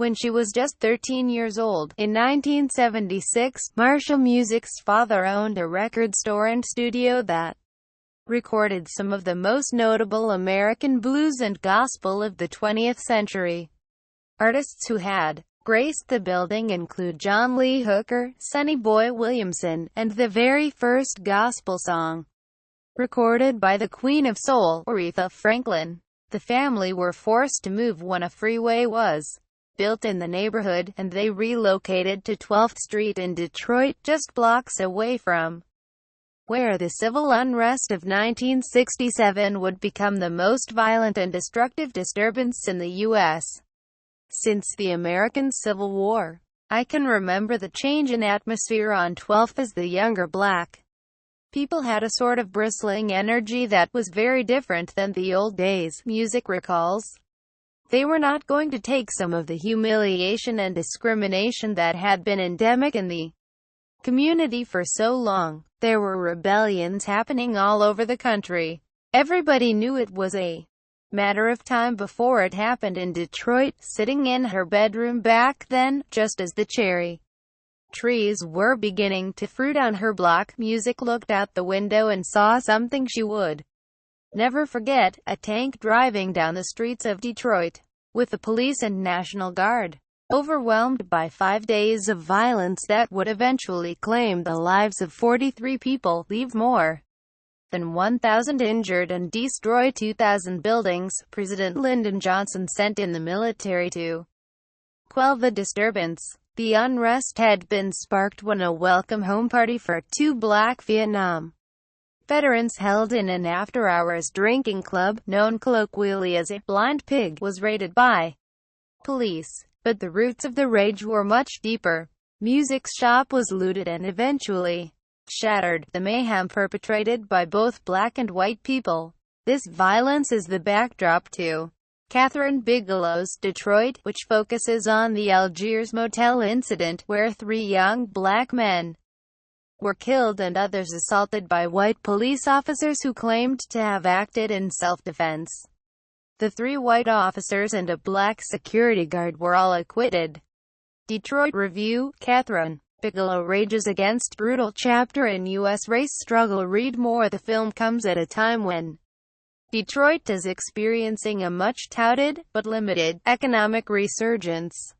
when she was just 13 years old. In 1976, Marsha Music's father owned a record store and studio that recorded some of the most notable American blues and gospel of the 20th century. Artists who had graced the building include John Lee Hooker, Sonny Boy Williamson, and the very first gospel song recorded by the Queen of Soul, Aretha Franklin. The family were forced to move when a freeway was built in the neighborhood, and they relocated to 12th Street in Detroit, just blocks away from where the civil unrest of 1967 would become the most violent and destructive disturbance in the U.S. since the American Civil War. I can remember the change in atmosphere on 12th as the younger black people had a sort of bristling energy that was very different than the old days, music recalls. They were not going to take some of the humiliation and discrimination that had been endemic in the community for so long. There were rebellions happening all over the country. Everybody knew it was a matter of time before it happened in Detroit. Sitting in her bedroom back then, just as the cherry trees were beginning to fruit on her block, Music looked out the window and saw something she would never forget: a tank driving down the streets of Detroit, with the police and National Guard. Overwhelmed by 5 days of violence that would eventually claim the lives of 43 people, leave more than 1,000 injured and destroy 2,000 buildings, President Lyndon Johnson sent in the military to quell the disturbance. The unrest had been sparked when a welcome home party for 2 black Vietnam veterans held in an after-hours drinking club, known colloquially as a blind pig, was raided by police. But the roots of the rage were much deeper. Music's shop was looted and eventually shattered. The mayhem perpetrated by both black and white people. This violence is the backdrop to Kathryn Bigelow's Detroit, which focuses on the Algiers Motel incident, where 3 young black men were killed and others assaulted by white police officers who claimed to have acted in self-defense. The 3 white officers and a black security guard were all acquitted. Detroit Review: Kathryn Bigelow rages against brutal chapter in U.S. race struggle. Read more. The film comes at a time when Detroit is experiencing a much touted, but limited, economic resurgence.